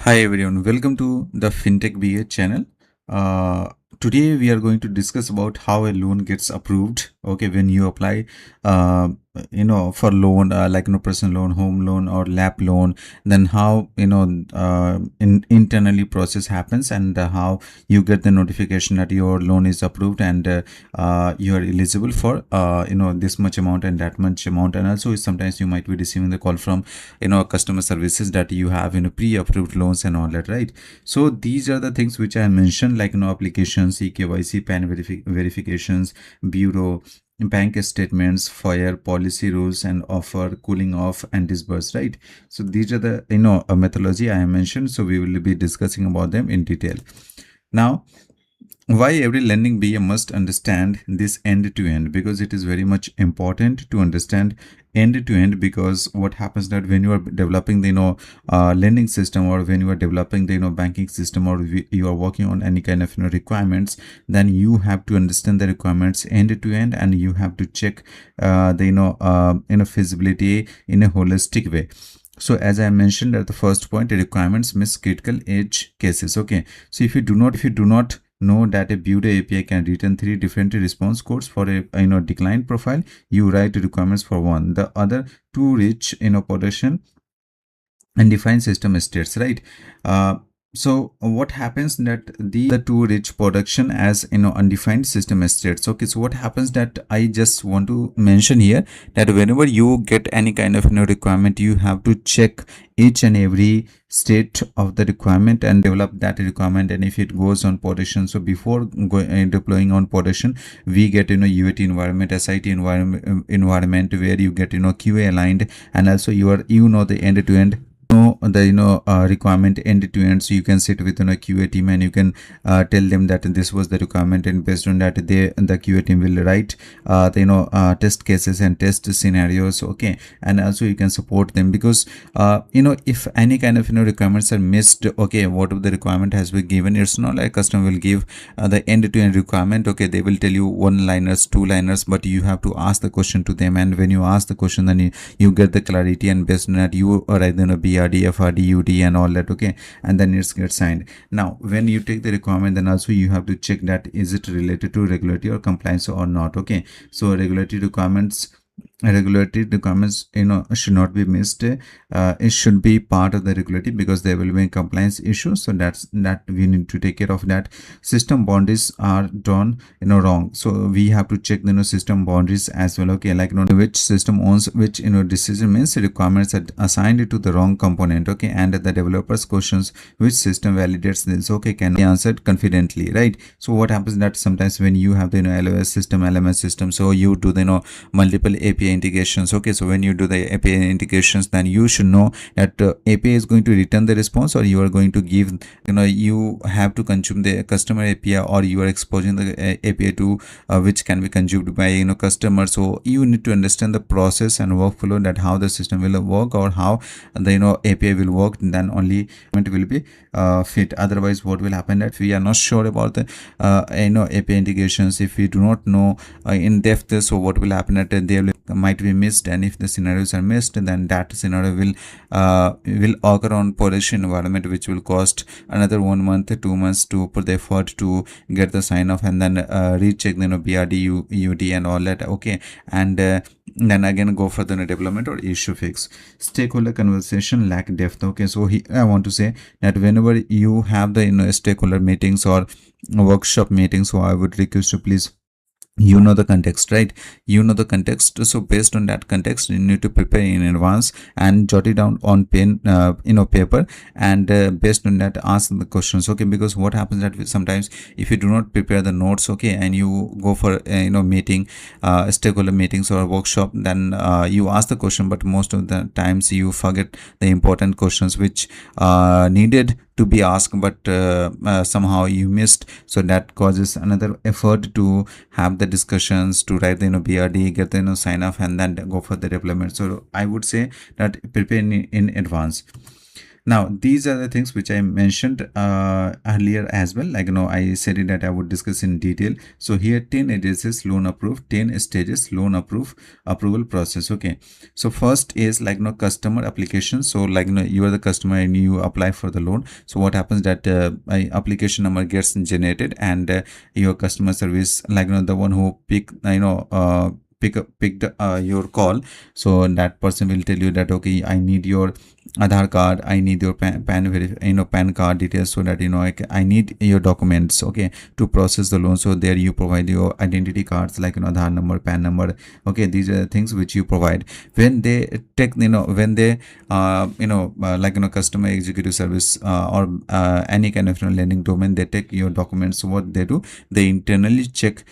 Hi everyone, welcome to the FinTech BA channel. Today we are going to discuss about how a loan gets approved. Okay, when you apply, for loan like personal loan, home loan, or LAP loan, then how internally process happens and how you get the notification that your loan is approved and you are eligible for this much amount and that much amount, and also sometimes you might be receiving the call from customer services that you have pre-approved loans and all that, right? So these are the things which I mentioned, like applications, eKYC, PAN verifications, bureau, bank statements, fire, policy rules, and offer, cooling off, and disburse, right? So these are the methodology I mentioned, so we will be discussing about them in detail. Now, why every lending BA must understand this end to end? Because it is very much important to understand end to end, because what happens that when you are developing the lending system, or when you are developing the banking system, or you are working on any kind of requirements, then you have to understand the requirements end to end, and you have to check the feasibility in a holistic way. So as I mentioned at the first point, the requirements miss critical edge cases. Okay, so if you do not know that a Bureau API can return 3 different response codes for a declined profile, you write requirements for one, the other too rich production and define system states, right? So what happens that the two rich production as undefined system states. Okay, so what happens that I just want to mention here that whenever you get any kind of requirement, you have to check each and every state of the requirement and develop that requirement. And if it goes on production, so before deploying on production, we get UAT environment, SIT environment where you get QA aligned, and also you are the end to end the requirement end to end. So you can sit with a QA team and you can tell them that this was the requirement, and based on that the QA team will write the test cases and test scenarios. Okay, and also you can support them, because if any kind of requirements are missed, okay, whatever the requirement has been given, it's not like customer will give the end to end requirement. Okay, they will tell you one liners, two liners, but you have to ask the question to them, and when you ask the question, then you get the clarity, and based on that you write BRD, FRD, UD and all that. Okay, and then it's get signed. Now when you take the requirement, then also you have to check that is it related to regulatory or compliance or not. Okay, so regulatory requirements should not be missed. It should be part of the regulatory, because there will be compliance issues, so that we need to take care of that. System boundaries are done wrong, so we have to check the system boundaries as well. Okay, like which system owns which decision, means requirements are assigned to the wrong component. Okay, and the developers questions which system validates this, okay, can be answered confidently, right? So what happens that sometimes when you have the LOS system, LMS system, so you do the multiple API integrations. Okay, so when you do the API integrations, then you should know that API is going to return the response, or you are going to give you have to consume the customer API, or you are exposing the API to which can be consumed by customer. So you need to understand the process and workflow, that how the system will work, or how the API will work, then only it will be fit. Otherwise what will happen that we are not sure about the API integrations, if we do not know in depth, so what will happen that they might be missed, and if the scenarios are missed, then that scenario will occur on production environment, which will cost another 1 month, 2 months to put the effort to get the sign off, and then recheck BRD, UD and all that. Okay, and then again go for the development or issue fix. Stakeholder conversation lack depth. Okay, so I want to say that whenever you have the stakeholder meetings or workshop meetings, so I would request you, please, the context, right? The context, so based on that context you need to prepare in advance and jot it down on pen paper, and based on that ask the questions. Okay, because what happens that sometimes if you do not prepare the notes, okay, and you go for meeting, stakeholder meetings or workshop, then you ask the question, but most of the times you forget the important questions which needed to be asked, but somehow you missed. So that causes another effort to have the discussions, to write the BRD, get the sign off, and then go for the development. So I would say that prepare in advance. Now, these are the things which I mentioned earlier as well. Like, I said it that I would discuss in detail. So here 10 addresses loan approved, 10 stages loan approval process. Okay. So first is like, customer application. So like, you are the customer and you apply for the loan. So what happens that application number gets generated, and your customer service, like, the one who picked your call. So that person will tell you that, okay, I need your Aadhaar card, I need your PAN card details, so that I need your documents, okay, to process the loan. So there you provide your identity cards, like Aadhaar number, PAN number. Okay, these are the things which you provide. When they take, when they like, customer executive service or any kind of lending domain, they take your documents. So what they do, they internally check,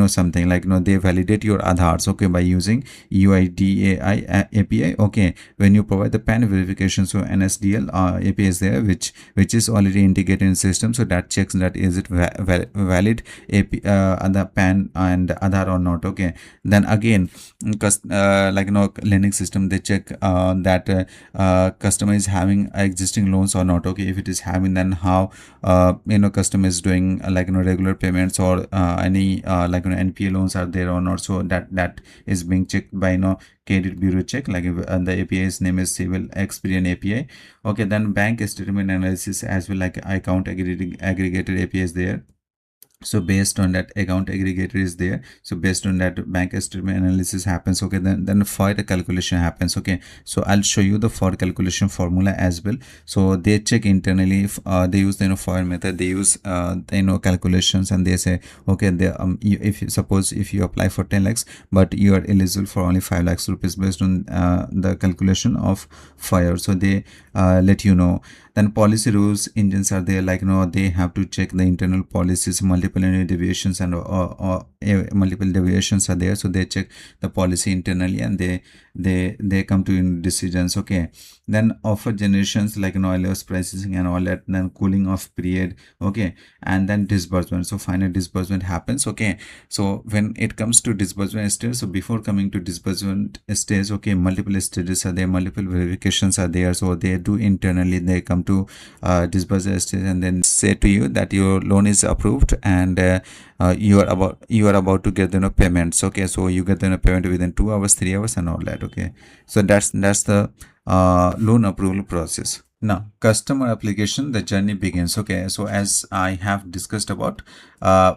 something like, they validate your Aadhaars, okay, by using UIDAI API. Okay, when you provide the PAN verification, so NSDL API is there, which is already integrated in system. So that checks that is it valid AP the PAN and Aadhaar or not. Okay, then again, like, lending system, they check that customer is having existing loans or not. Okay, if it is having, then how customer is doing like, regular payments, or any like, NPA loans are there or not. So that is being checked by credit bureau check, like the API's name is Civil Experian API. Okay, then bank statement analysis as well, like account aggregator API is there. So based on that, account aggregator is there. So based on that, bank statement analysis happens. Okay, then FOID calculation happens. Okay, so I'll show you the FOID calculation formula as well. So they check internally if they use the FOID method, they use calculations, and they say, okay, if you suppose if you apply for 10 lakhs, but you are eligible for only 5 lakhs rupees based on the calculation of FOID. So they let you know. Then policy rules engines are there, like, they have to check the internal policies, multiple deviations, and multiple deviations are there. So they check the policy internally, and they come to decisions. Okay, then offer generations, like, allows pricing and all that, then cooling off period. Okay, and then disbursement. So final disbursement happens. Okay, so when it comes to disbursement stage, so before coming to disbursement stage, okay, multiple stages are there, multiple verifications are there. So they do internally, they come to disbursement stage, and then say to you that your loan is approved, and you are about to get the payments. Okay, so you get the payment within 2 hours, 3 hours, and all that. Okay, so that's the loan approval process. Now, customer application, the journey begins. Okay, so as I have discussed about,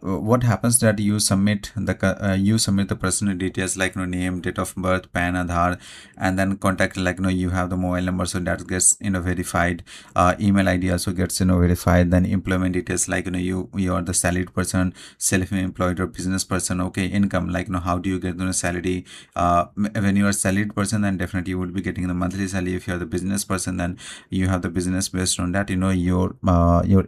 what happens that you submit the personal details, like, name, date of birth, PAN, Aadhaar, and then contact, like, you have the mobile number, so that gets verified. Email ID also gets verified. Then employment details, like, you are the salaried person, self-employed, or business person. Okay, income, like, how do you get the salary? When you are salaried person, then definitely you would be getting the monthly salary. If you are the business person, then you have the business. Based on that, your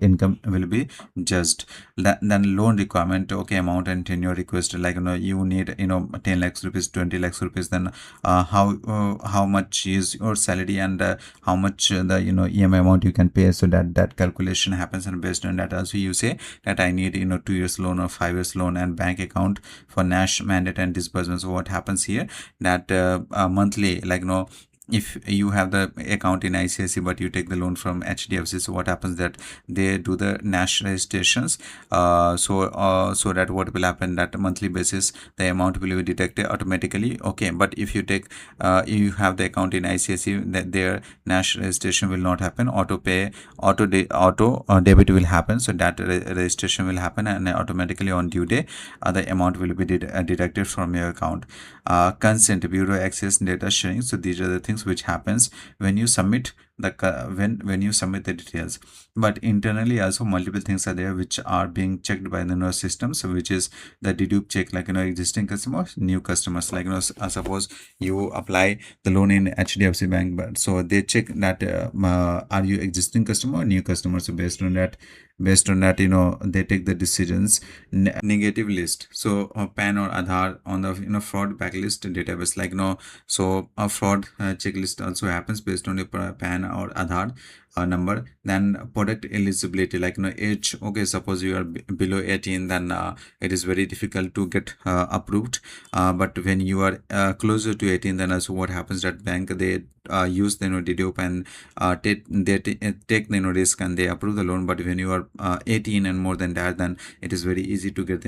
income will be judged. Then loan requirement, okay, amount and tenure requested, like, you need 10 lakhs rupees, 20 lakhs rupees. Then how much is your salary, and how much the EMI amount you can pay. So that calculation happens, and based on that also you say that I need 2 years loan or 5 years loan, and bank account for NASH mandate and disbursement. So what happens here, that monthly, like, if you have the account in ICICI but you take the loan from HDFC, so what happens that they do the NASH registrations. So that what will happen, that monthly basis the amount will be deducted automatically. Okay, but if you take you have the account in ICICI, that their NASH registration will not happen. Auto debit will happen. So that registration will happen, and automatically on due day the amount will be deducted from your account. Consent, bureau access, data sharing. So these are the things which happens when you submit the when you submit the details. But internally also multiple things are there which are being checked by the systems, which is the dedupe check, like, existing customers, new customers, like, suppose you apply the loan in HDFC bank, but so they check that are you existing customer or new customer. So based on that they take the decisions. Negative list, so PAN or Aadhaar on the fraud backlist database, like, so a fraud checklist also happens based on your PAN or Aadhaar. number. Then product eligibility, like age. Okay, suppose you are below 18, then it is very difficult to get approved. But when you are closer to 18, then also what happens that bank, they use the dedupe and take the risk and they approve the loan. But when you are 18 and more than that, then it is very easy to get get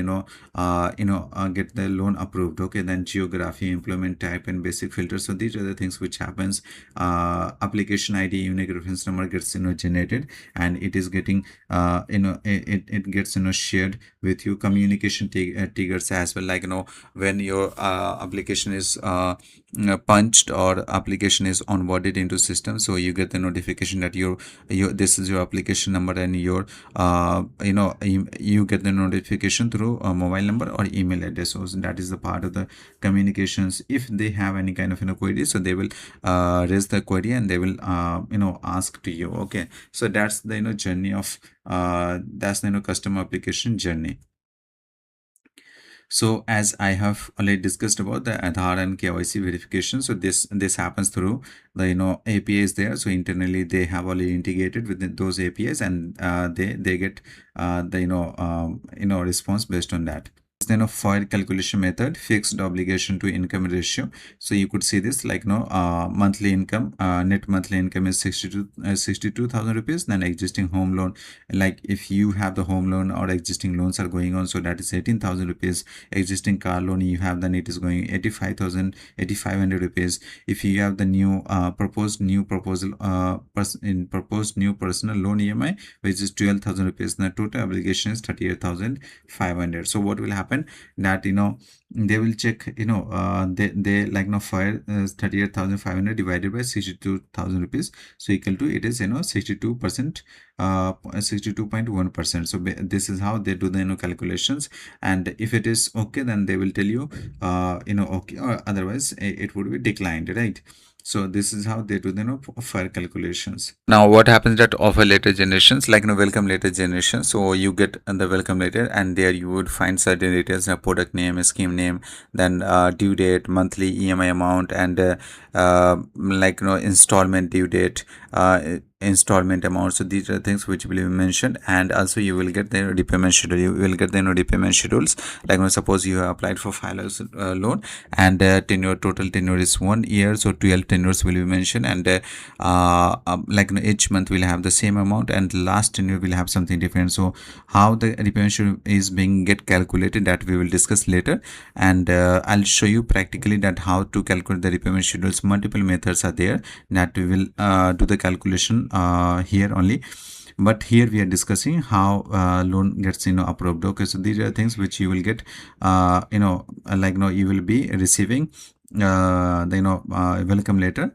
the loan approved. Okay, then geography, employment type, and basic filters. So these are the things which happens. Application ID, unique reference number gets generated, and it is getting it gets shared with you. Communication triggers as well, like when your application is punched or application is onboarded into system, so you get the notification that your this is your application number, and your you get the notification through a mobile number or email address. So that is the part of the communications. If they have any kind of query, so they will raise the query and they will ask to you. Okay, so that's the journey of that's the customer application journey. So as I have already discussed about the Aadhaar and KYC verification, so this happens through the APIs there. So internally they have already integrated with those APIs, and they get the response based on that. Then a FOIR calculation method, fixed obligation to income ratio. So you could see this like monthly income, net monthly income is 62,000 rupees. Then existing home loan, like if you have the home loan or existing loans are going on, so that is 18,000 rupees. Existing car loan you have, then it is going 8,500 rupees. If you have the new proposed new personal loan EMI, which is 12,000 rupees, the total obligation is 38,500. So what will happen that they will check they like FIRE 38,500 divided by 62,000 rupees, so equal to it is 62%, 62.1%. so this is how they do the calculations, and if it is okay, then they will tell you okay, or otherwise it would be declined, right? So this is how they do the FIRE calculations. Now what happens that offer letter generations, like welcome letter generation. So you get the welcome letter, and there you would find certain details, product name, scheme name, then due date, monthly EMI amount, and installment due date, installment amount. So these are things which will be mentioned, and also you will get the repayment schedule. You will get the repayment schedules, like suppose you have applied for 5 lakhs loan, and tenure, total tenure is 1 year, so 12 tenures will be mentioned, and each month will have the same amount, and last tenure will have something different. So how the repayment schedule is being get calculated, that we will discuss later, and I'll show you practically that how to calculate the repayment schedules. Multiple methods are there that we will do the calculation here only, but here we are discussing how loan gets approved. Okay, so these are things which you will get you will be receiving welcome letter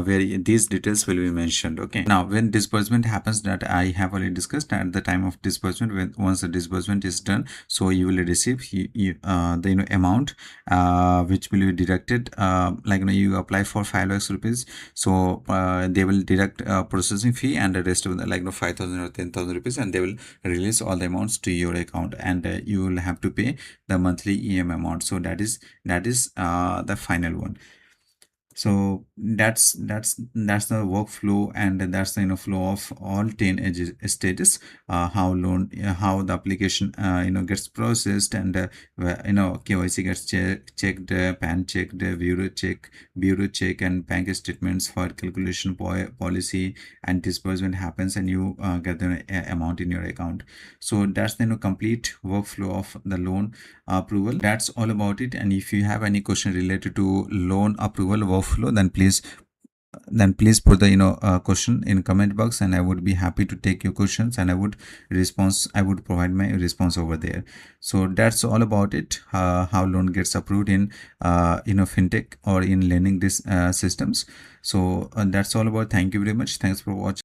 where these details will be mentioned. Okay, now when disbursement happens, that I have already discussed, at the time of disbursement, when once the disbursement is done, so you will receive the amount which will be deducted, you apply for 5 lakhs rupees, so they will deduct processing fee and the rest of the 5,000 or 10,000 rupees, and they will release all the amounts to your account, and you will have to pay the monthly EM amount. So that is the final one. So that's the workflow, and that's the flow of all 10 stages, how how the application gets processed, and KYC gets checked, PAN checked, bureau check, and bank statements for calculation policy, and disbursement happens, and you get the amount in your account. So that's the complete workflow of the loan approval. That's all about it. And if you have any question related to loan approval workflow, then please put the question in comment box, and I would be happy to take your questions, and I would provide my response over there. So that's all about it, how loan gets approved in fintech or in lending this systems. So that's all about. Thank you very much. Thanks for watching.